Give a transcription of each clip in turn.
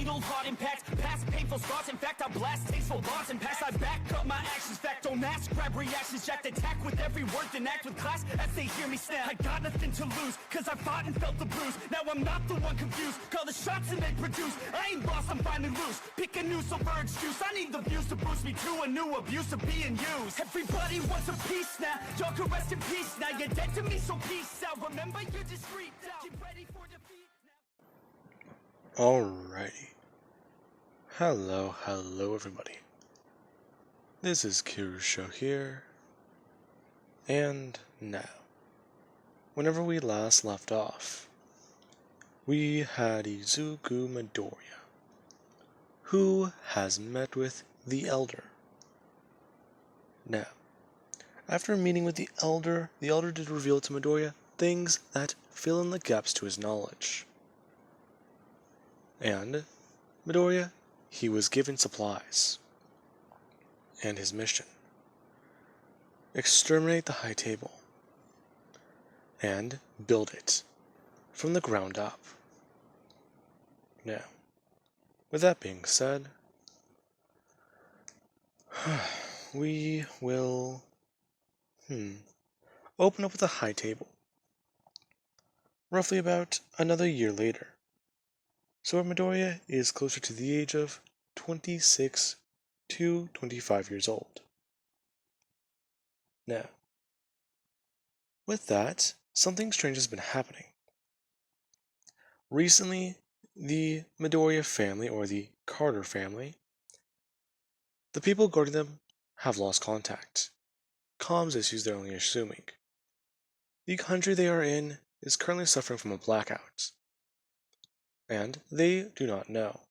fatal heart impacts, past painful scars. In fact, I blast tasteful bars and pass. I back up my actions, fact don't ask, grab reactions, jacked attack with every word, then act with class as they hear me snap. I got nothing to lose, cause I fought and felt the bruise. Now I'm not the one confused, call the shots and they produce. I ain't lost, I'm finally loose. Pick a new silver excuse, I need the views to boost me to a new abuse of being used. Everybody wants a piece now, y'all can rest in peace now. You're dead to me, so peace out. Remember, you're discreet now. Get ready for defeat now. Alrighty. Hello everybody. This is Kirusho here. And now, whenever we last left off, we had Izuku Midoriya, who has met with the Elder. Now, after meeting with the Elder did reveal to Midoriya things that fill in the gaps to his knowledge. And Midoriya, he was given supplies. And his mission: exterminate the High Table and build it from the ground up. Now, with that being said, we will open up with the High Table roughly about another year later. So Midoriya is closer to the age of 26 to 25 years old. Now, with that, something strange has been happening. Recently, the Midoriya family, or the Carter family, the people guarding them have lost contact. Comms issues they're only assuming. The country they are in is currently suffering from a blackout, and they do not know.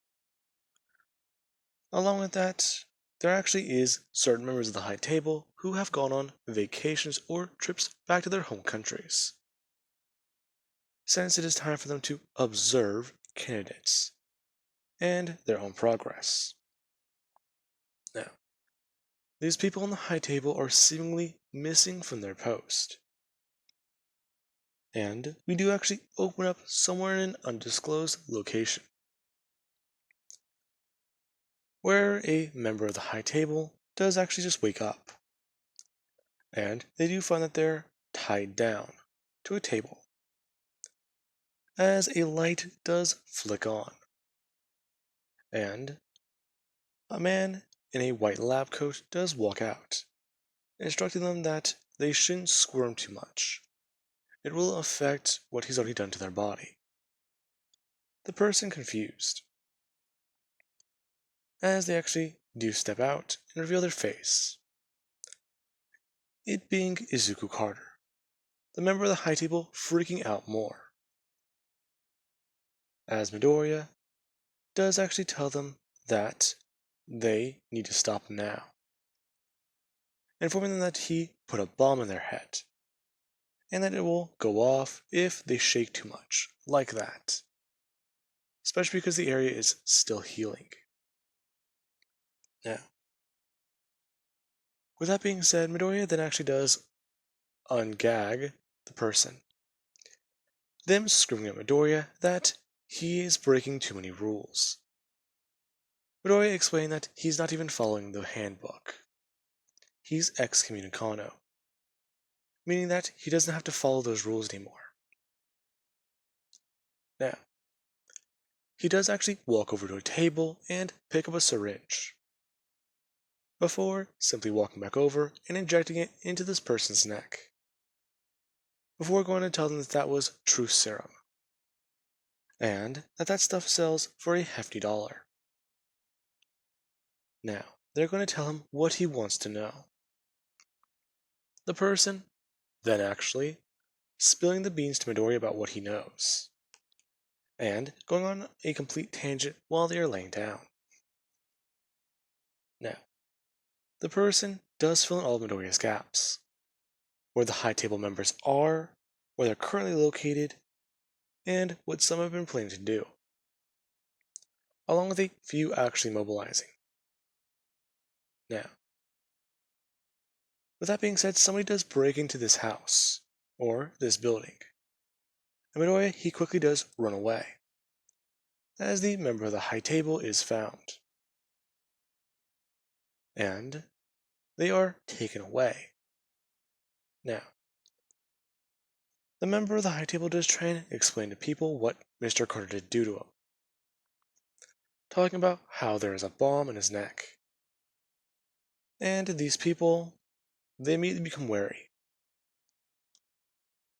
Along with that, there actually is certain members of the High Table who have gone on vacations or trips back to their home countries, since it is time for them to observe candidates and their own progress. Now, these people on the High Table are seemingly missing from their post. And we do actually open up somewhere in an undisclosed location, where a member of the High Table does actually just wake up. And they do find that they're tied down to a table, as a light does flick on. And a man in a white lab coat does walk out, instructing them that they shouldn't squirm too much. It will affect what he's already done to their body. The person confused, as they actually do step out and reveal their face. It being Izuku Carter, the member of the High Table, freaking out more, as Midoriya does actually tell them that they need to stop now, informing them that he put a bomb in their head, and that it will go off if they shake too much, like that, especially because the area is still healing. Now, with that being said, Midoriya then actually does ungag the person, them screaming at Midoriya that he is breaking too many rules. Midoriya explained that he's not even following the handbook. He's excommunicado, meaning that he doesn't have to follow those rules anymore. Now, he does actually walk over to a table and pick up a syringe, before simply walking back over and injecting it into this person's neck, before going to tell them that that was truth serum, and that stuff sells for a hefty $1. Now, they're going to tell him what he wants to know. The person then actually spilling the beans to Midoriya about what he knows, and going on a complete tangent while they are laying down. Now, the person does fill in all of Midoriya's gaps, where the High Table members are, where they're currently located, and what some have been planning to do, along with a few actually mobilizing. Now, with that being said, somebody does break into this house, or this building, and Midoriya, he quickly does run away. as the member of the high table is found, and they are taken away. Now, the member of the high table does try and explain to people what Mr. Carter did do to him, talking about how there is a bomb in his neck. And these people, they immediately become wary.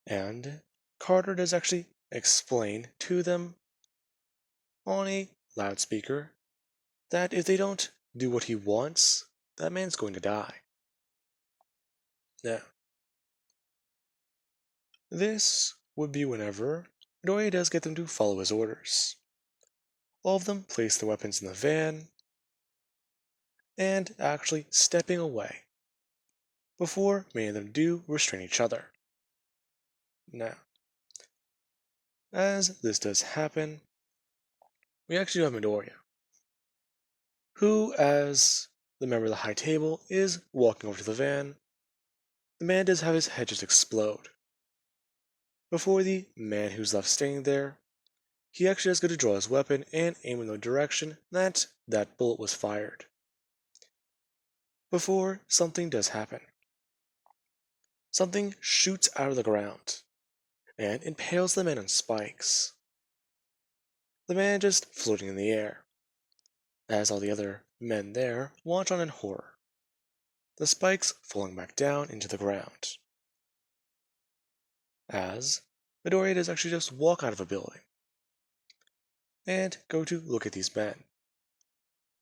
And Carter does actually explain to them on a loudspeaker that if they don't do what he wants, that man's going to die. Now, this would be whenever Midoriya does get them to follow his orders. All of them place their weapons in the van and actually stepping away before many of them do restrain each other. Now, as this does happen, we actually have Midoriya, who, as the member of the high table, is walking over to the van. The man does have his head just explode. Before the man who's left standing there, he actually does go to draw his weapon and aim in the direction that bullet was fired. Before something does happen. Something shoots out of the ground and impales the man on spikes. The man just floating in the air, as all the other men there watch on in horror, the spikes falling back down into the ground. As Midoriya does actually just walk out of a building and go to look at these men,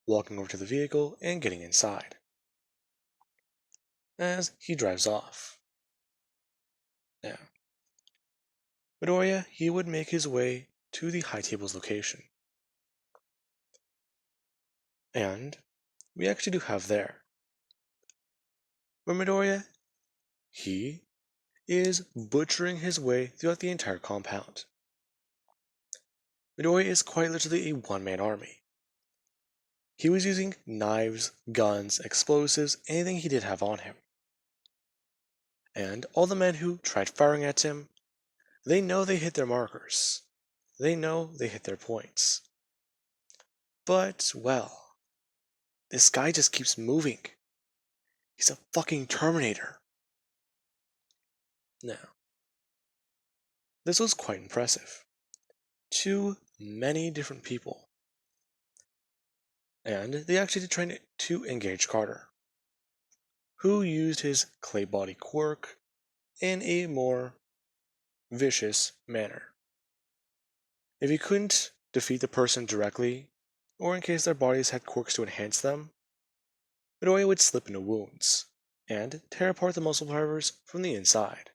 walking over to the vehicle and getting inside. As he drives off. Now, Midoriya, he would make his way to the high table's location. And we actually do have there, where Midoriya, he is butchering his way throughout the entire compound. Midoriya is quite literally a one-man army. He was using knives, guns, explosives, anything he did have on him. And all the men who tried firing at him, they know they hit their markers. They know they hit their points. But, well, this guy just keeps moving. He's a fucking Terminator. Now, this was quite impressive to many different people. And they actually did try to engage Carter, who used his clay body quirk in a more vicious manner. If he couldn't defeat the person directly, or in case their bodies had quirks to enhance them, Midoriya would slip into wounds and tear apart the muscle fibers from the inside,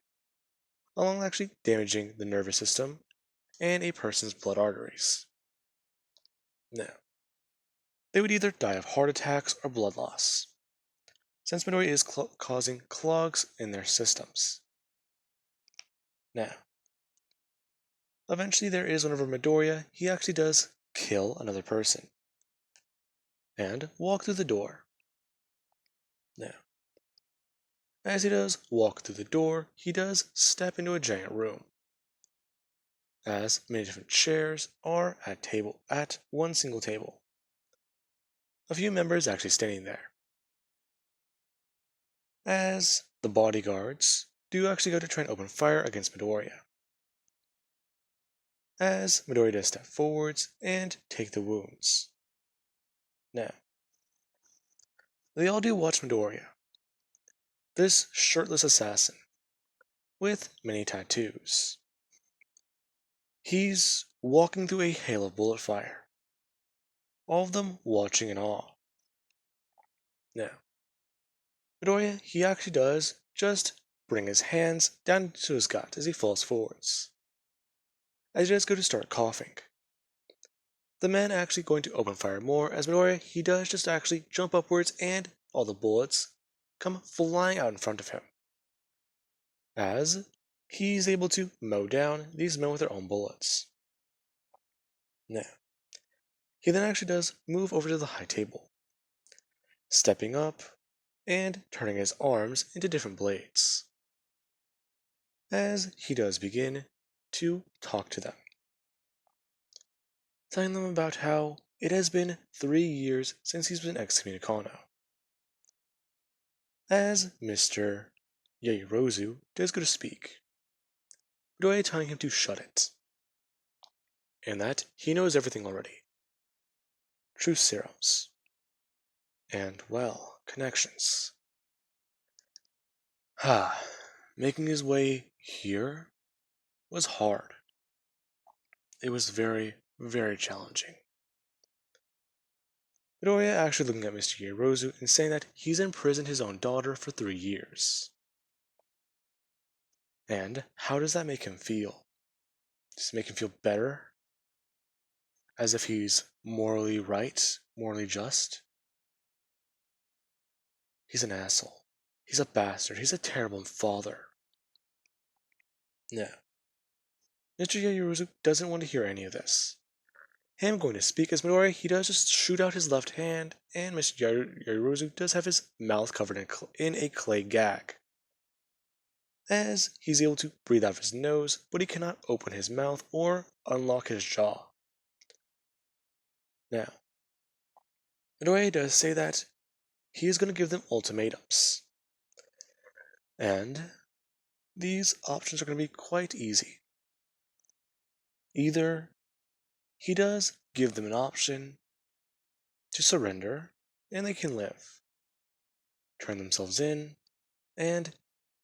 along actually damaging the nervous system and a person's blood arteries. Now, they would either die of heart attacks or blood loss, since Midoriya is causing clogs in their systems. Now, eventually there is whenever Midoriya, he actually does kill another person, and walk through the door. Now, as he does walk through the door, he does step into a giant room, as many different chairs are at one single table. A few members actually standing there. As the bodyguards do actually go to try and open fire against Midoriya. As Midoriya does step forwards and take the wounds. Now, they all do watch Midoriya, this shirtless assassin, with many tattoos. He's walking through a hail of bullet fire, all of them watching in awe. Now, Midoriya, he actually does just bring his hands down to his gut as he falls forwards. As he does go to start coughing. The man actually going to open fire more, as Midoriya, he does just actually jump upwards and all the bullets come flying out in front of him. As he's able to mow down these men with their own bullets. Now, he then actually does move over to the high table, stepping up and turning his arms into different blades. As he does begin to talk to them. telling them about how it has been 3 years since he's been excommunicado. As Mr. Yaoyorozu does go to speak, Midoriya telling him to shut it, and that he knows everything already. Truth serums, and, well, connections. Making his way here was hard. It was very, very challenging. Midoriya actually looking at Mr. Yaoyorozu and saying that he's imprisoned his own daughter for 3 years. And how does that make him feel? Does it make him feel better? As if he's morally right, morally just? He's an asshole. He's a bastard. He's a terrible father. No. Mr. Yaoyorozu doesn't want to hear any of this. Him going to speak as Midoriya, he does just shoot out his left hand, and Mr. Yaoyorozu does have his mouth covered in a clay gag. As he's able to breathe out of his nose, but he cannot open his mouth or unlock his jaw. Now, Midoriya does say that he is going to give them ultimatums. And these options are going to be quite easy. Either he does give them an option to surrender, and they can live, turn themselves in, and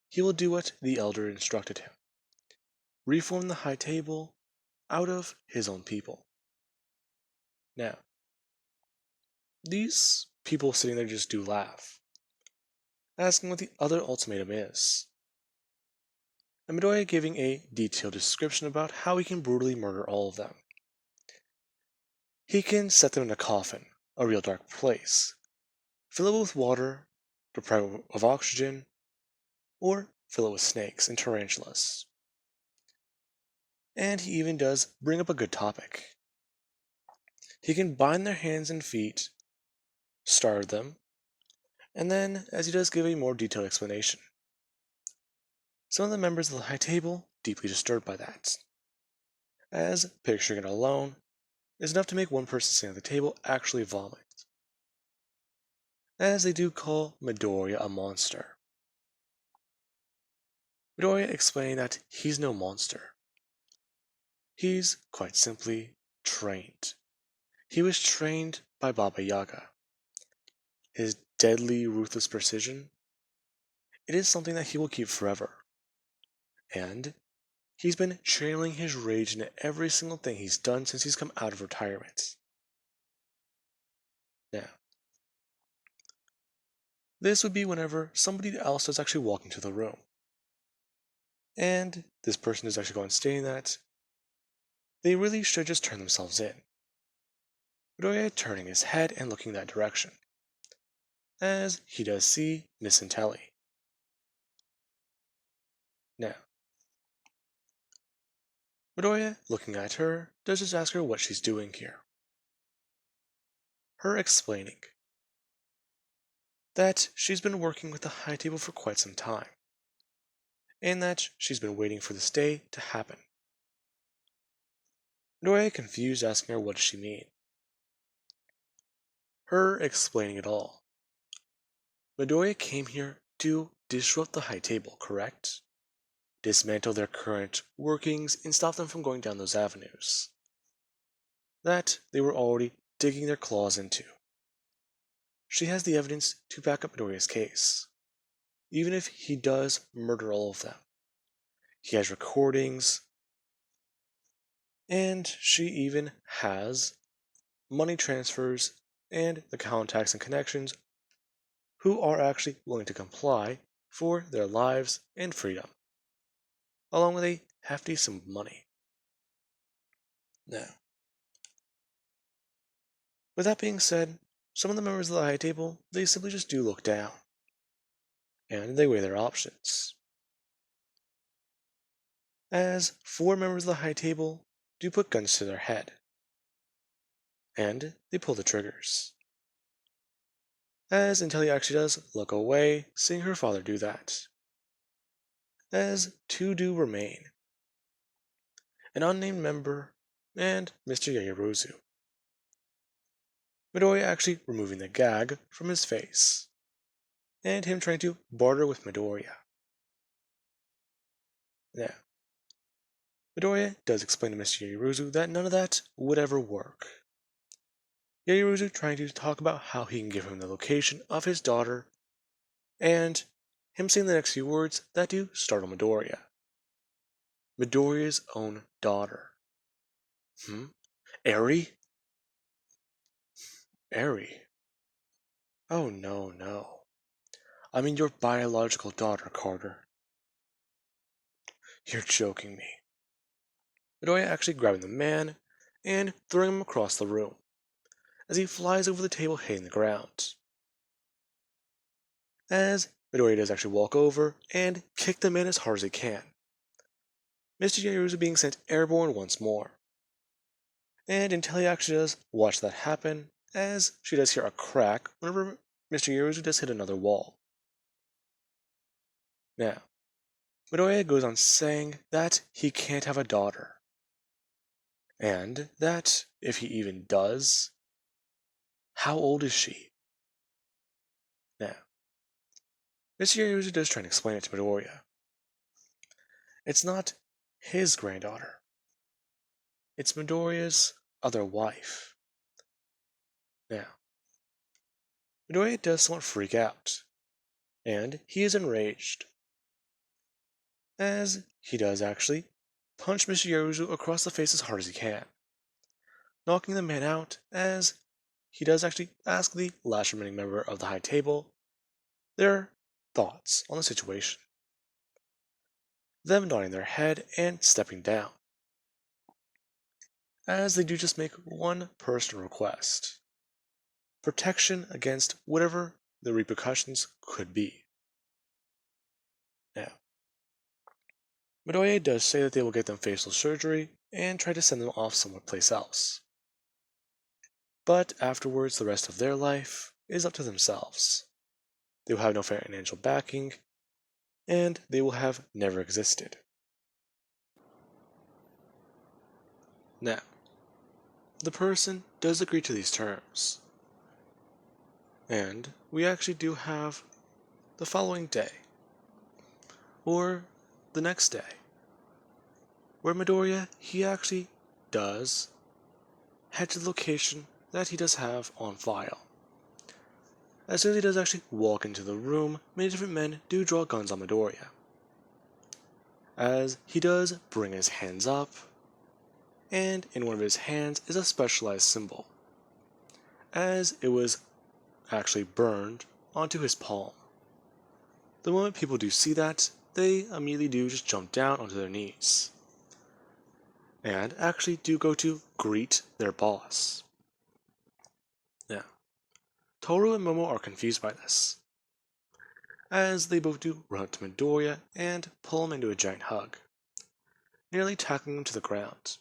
he will do what the elder instructed him. Reform the high table out of his own people. Now, these people sitting there just do laugh, asking what the other ultimatum is. And Midoriya giving a detailed description about how he can brutally murder all of them. He can set them in a coffin, a real dark place, fill it with water, deprive it of oxygen, or fill it with snakes and tarantulas. And he even does bring up a good topic. He can bind their hands and feet, starve them, and then, as he does give a more detailed explanation. Some of the members of the high table deeply disturbed by that, as picturing it alone is enough to make one person sitting at the table actually vomit, as they do call Midoriya a monster. Midoriya explaining that he's no monster. He's, quite simply, trained. He was trained by Baba Yaga. His deadly, ruthless precision, it is something that he will keep forever. And he's been channeling his rage into every single thing he's done since he's come out of retirement. Now, this would be whenever somebody else is actually walking to the room. And this person is actually going stating that they really should just turn themselves in. Midoriya turning his head and looking that direction, as he does see Miss Intelli. Now, Midoriya, looking at her, does just ask her what she's doing here. Her explaining that she's been working with the high table for quite some time, and that she's been waiting for this day to happen. Midoriya, confused, asking her what does she mean. Her explaining it all. Midoriya came here to disrupt the high table, correct? Dismantle their current workings and stop them from going down those avenues that they were already digging their claws into. She has the evidence to back up Midoriya's case, even if he does murder all of them. He has recordings, and she even has money transfers and the contacts and connections who are actually willing to comply for their lives and freedom, along with a hefty sum of money. Now, with that being said, some of the members of the high table, they simply just do look down, and they weigh their options. As 4 members of the high table do put guns to their head, and they pull the triggers. As Intelli actually does look away, seeing her father do that. As 2 do remain. An unnamed member and Mr. Yaoyorozu. Midoriya actually removing the gag from his face, and him trying to barter with Midoriya. Now, Midoriya does explain to Mr. Yaoyorozu that none of that would ever work. Yaoyorozu trying to talk about how he can give him the location of his daughter, and him saying the next few words that do startle Midoriya. Midoriya's own daughter. Eri? Eri? Oh no, no. I mean your biological daughter, Carter. You're joking me. Midoriya actually grabbing the man and throwing him across the room as he flies over the table hitting the ground. As Midoriya does actually walk over and kick the man as hard as he can. Mr. Yaoyorozu being sent airborne once more. And until he actually does watch that happen, as she does hear a crack whenever Mr. Yaoyorozu does hit another wall. Now, Midoriya goes on saying that he can't have a daughter, and that if he even does, how old is she? Now, Mr. Yaoyorozu does try and explain it to Midoriya. It's not his granddaughter. It's Midoriya's other wife. Now, Midoriya does somewhat freak out, and he is enraged, as he does actually punch Mr. Yaoyorozu across the face as hard as he can, knocking the man out as he does actually ask the last remaining member of the High Table their thoughts on the situation. Them nodding their head and stepping down, as they do just make one personal request: protection against whatever the repercussions could be. Now, Midoriya does say that they will get them facial surgery and try to send them off someplace else. But afterwards, the rest of their life is up to themselves. They will have no financial backing, and they will have never existed. Now, the person does agree to these terms, and we actually do have the following day, or the next day, where Midoriya, he actually does head to the location that he does have on file. As soon as he does actually walk into the room, many different men do draw guns on Midoriya, as he does bring his hands up, and in one of his hands is a specialized symbol, as it was actually burned onto his palm. The moment people do see that, they immediately do just jump down onto their knees, and actually do go to greet their boss. Now, Toru and Momo are confused by this, as they both do run up to Midoriya and pull him into a giant hug, nearly tackling him to the ground.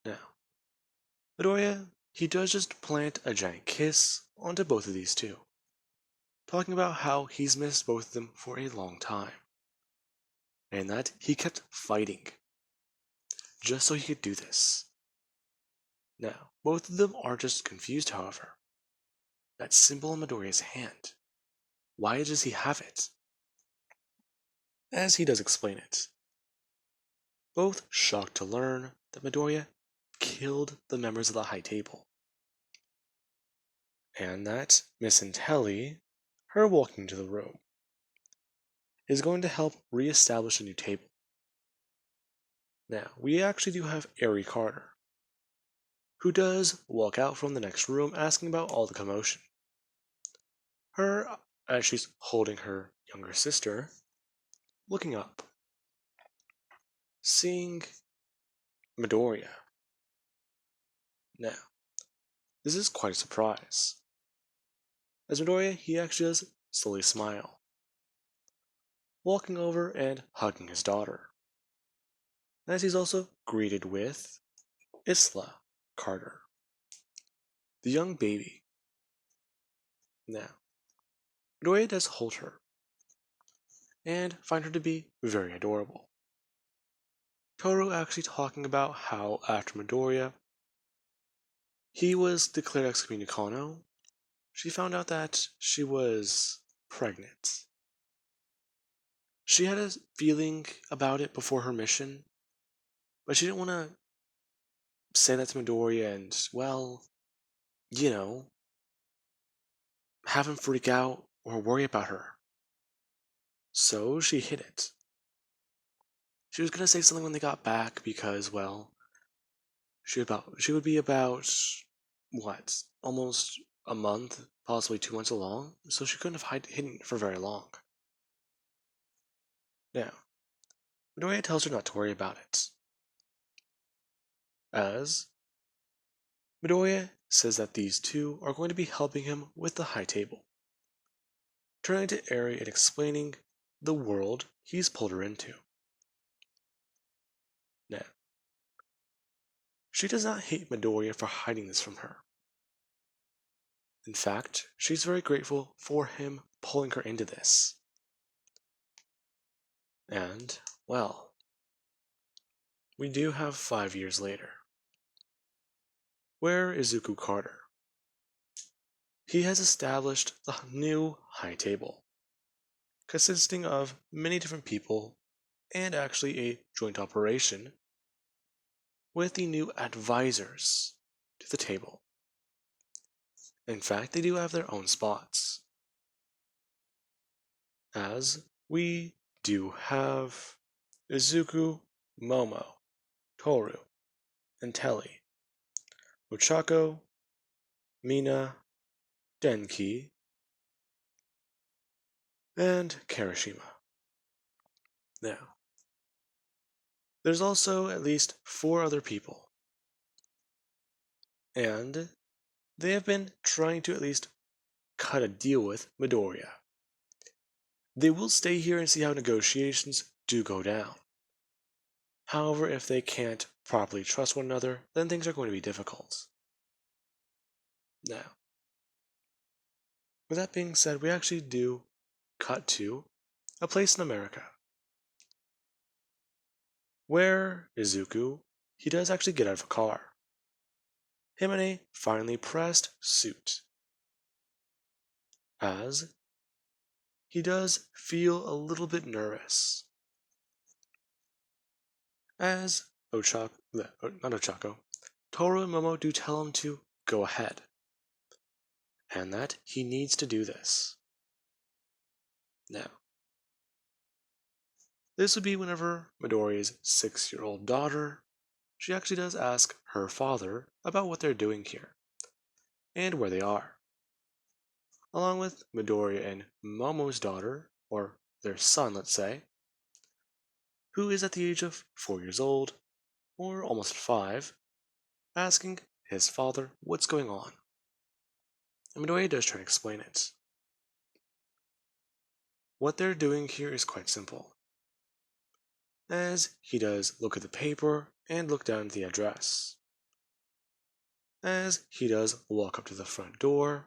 Now, Midoriya, he does just plant a giant kiss onto both of these two, talking about how he's missed both of them for a long time, and that he kept fighting just so he could do this. Now, both of them are just confused, however. That symbol in Midoriya's hand, why does he have it? As he does explain it, both shocked to learn that Midoriya killed the members of the High Table, and that Miss Intelli, her walking into the room, is going to help re-establish a new table. Now, we actually do have Eri Carter, who does walk out from the next room asking about all the commotion. Her, as she's holding her younger sister, looking up, seeing Midoriya. Now, this is quite a surprise, as Midoriya, he actually does slowly smile, walking over and hugging his daughter, as he's also greeted with Isla Carter, the young baby. Now, Midoriya does hold her, and find her to be very adorable. Toru actually talking about how after Midoriya, he was declared excommunicado, she found out that she was pregnant. She had a feeling about it before her mission, but she didn't want to say that to Midoriya and, well, you know, have him freak out or worry about her. So she hid it. She was gonna say something when they got back because, well, she would be about what, almost a month, possibly 2 months along, so she couldn't have hidden it for very long. Now, Midoriya tells her not to worry about it, as Midoriya says that these two are going to be helping him with the high table, turning to Eri and explaining the world he's pulled her into. Now, she does not hate Midoriya for hiding this from her. In fact, she's very grateful for him pulling her into this. And, well, we do have 5 years later. Where is Izuku Carter? He has established the new high table, consisting of many different people and actually a joint operation with the new advisors to the table. In fact, they do have their own spots, as we do have Izuku, Momo, Toru, and Telly, Ochako, Mina, Denki, and Kirishima. Now, there's also at least 4 other people, and they have been trying to at least cut a deal with Midoriya. They will stay here and see how negotiations do go down. However, if they can't properly trust one another, then things are going to be difficult. Now, with that being said, we actually do cut to a place in America where Izuku, he does actually get out of a car. Him in a finely pressed suit, as he does feel a little bit nervous. As not Ochako, Toru and Momo do tell him to go ahead, and that he needs to do this. Now, this would be whenever Midoriya's 6-year-old daughter, she actually does ask her father about what they're doing here, and where they are. Along with Midoriya and Momo's daughter, or their son, let's say, who is at the age of 4 years old, or almost 5, asking his father what's going on. And Midoriya does try to explain it. What they're doing here is quite simple, as he does look at the paper and look down at the address, as he does walk up to the front door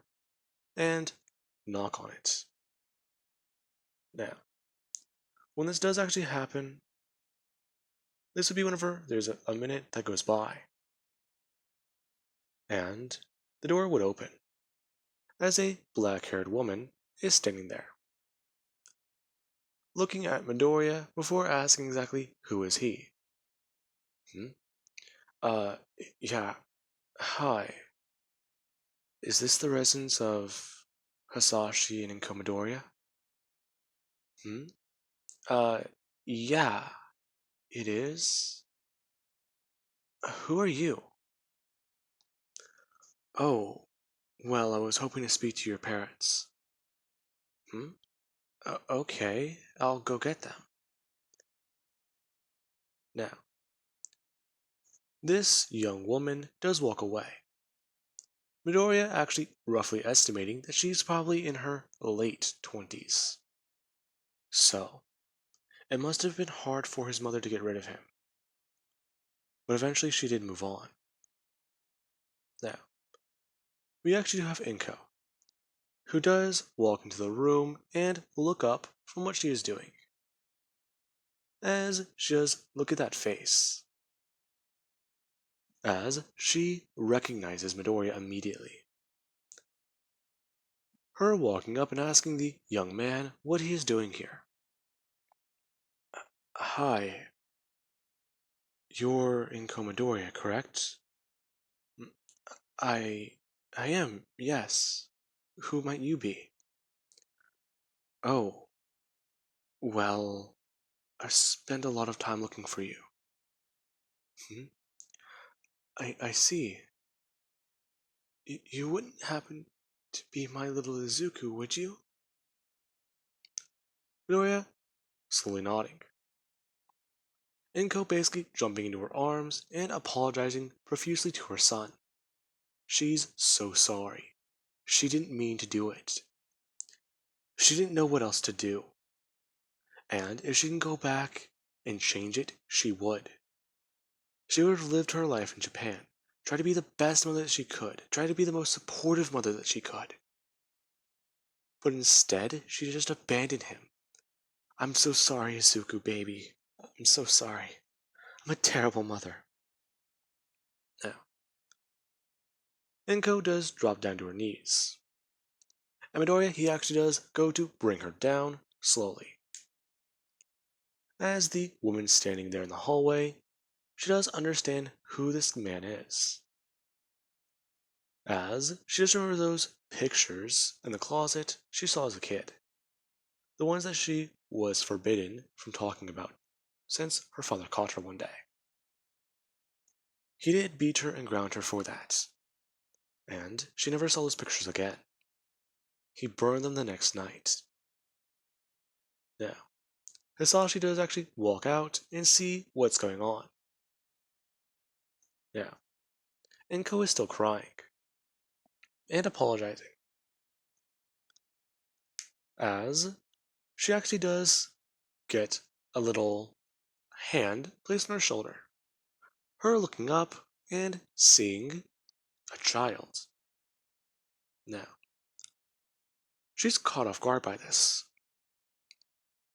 and knock on it. Now, when this does actually happen, this would be whenever there's a minute that goes by, and the door would open, as a black-haired woman is standing there, looking at Midoriya before asking exactly who is he. Uh, yeah, hi. Is this the residence of Hasashi and Midoriya? Hmm? Uh, yeah, it is. Who are you? Oh, well, I was hoping to speak to your parents. Hmm? Okay, I'll go get them. Now, this young woman does walk away. Midoriya actually roughly estimating that she's probably in her late 20s. So, it must have been hard for his mother to get rid of him. But eventually she did move on. Now, we actually do have Inko, who does walk into the room and look up from what she is doing. as she does look at that face, as she recognizes Midoriya immediately. Her walking up and asking the young man what he is doing here. Hi, you're in Midoriya, correct? "Mm, I... I am, yes. Who might you be? Oh, well, I spent a lot of time looking for you. Hmm? I see. You wouldn't happen to be my little Izuku, would you? Midoriya, slowly nodding. Inko basically jumping into her arms and apologizing profusely to her son. She's so sorry. She didn't mean to do it. She didn't know what else to do. And if she can go back and change it, she would. She would have lived her life in Japan, tried to be the best mother that she could, tried to be the most supportive mother that she could. But instead, she just abandoned him. I'm so sorry, Izuku, baby. I'm so sorry. I'm a terrible mother. Now, Inko does drop down to her knees. And Midoriya, he actually does go to bring her down slowly. As the woman standing there in the hallway, she does understand who this man is. As she does remember those pictures in the closet she saw as a kid. The ones that she was forbidden from talking about since her father caught her one day. He did beat her and ground her for that, and she never saw those pictures again. He burned them the next night. Now, Hisashi does actually walk out and see what's going on. Now, Inko is still crying and apologizing, as she actually does get a little hand placed on her shoulder. Her looking up and seeing a child. Now, she's caught off guard by this,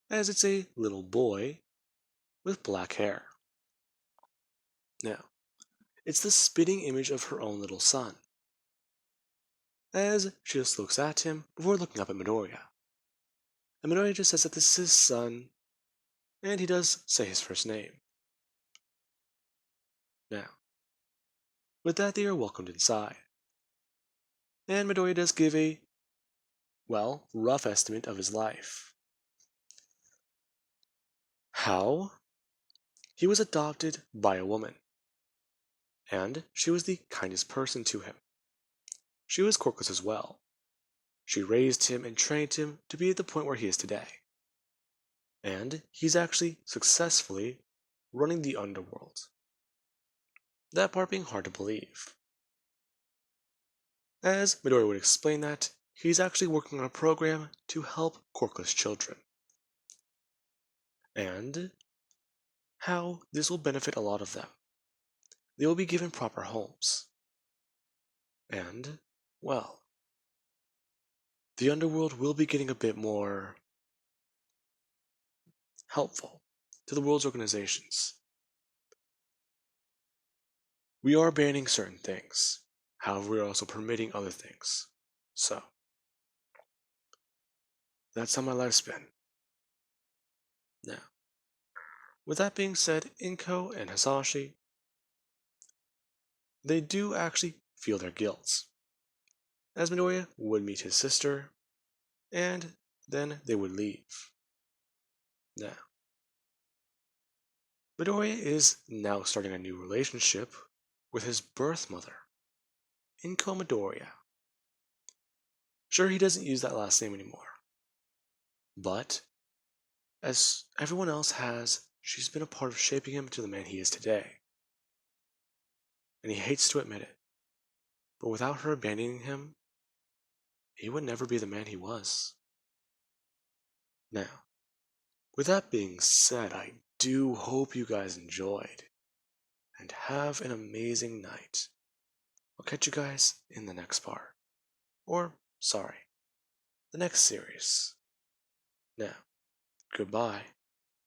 as it's a little boy with black hair. Now, it's the spitting image of her own little son, as she just looks at him before looking up at Midoriya. And Midoriya just says that this is his son, and he does say his first name. Now, with that, they are welcomed inside. And Midoriya does give a, well, rough estimate of his life. How? He was adopted by a woman, and she was the kindest person to him. She was quirkless as well. She raised him and trained him to be at the point where he is today. And he's actually successfully running the underworld. That part being hard to believe. As Midori would explain that, he's actually working on a program to help quirkless children. And how this will benefit a lot of them. They will be given proper homes. And, well, the underworld will be getting a bit more helpful to the world's organizations. We are banning certain things, however, we are also permitting other things. So, that's how my life's been. Now, with that being said, Inko and Hisashi, they do actually feel their guilt, as Midoriya would meet his sister, and then they would leave. Now, Midoriya is now starting a new relationship with his birth mother, Inko Midoriya. Sure, he doesn't use that last name anymore, but as everyone else has, she's been a part of shaping him to the man he is today. And he hates to admit it, but without her abandoning him, he would never be the man he was. Now, with that being said, I do hope you guys enjoyed, and have an amazing night. I'll catch you guys in the next part. Or, sorry, the next series. Now, goodbye.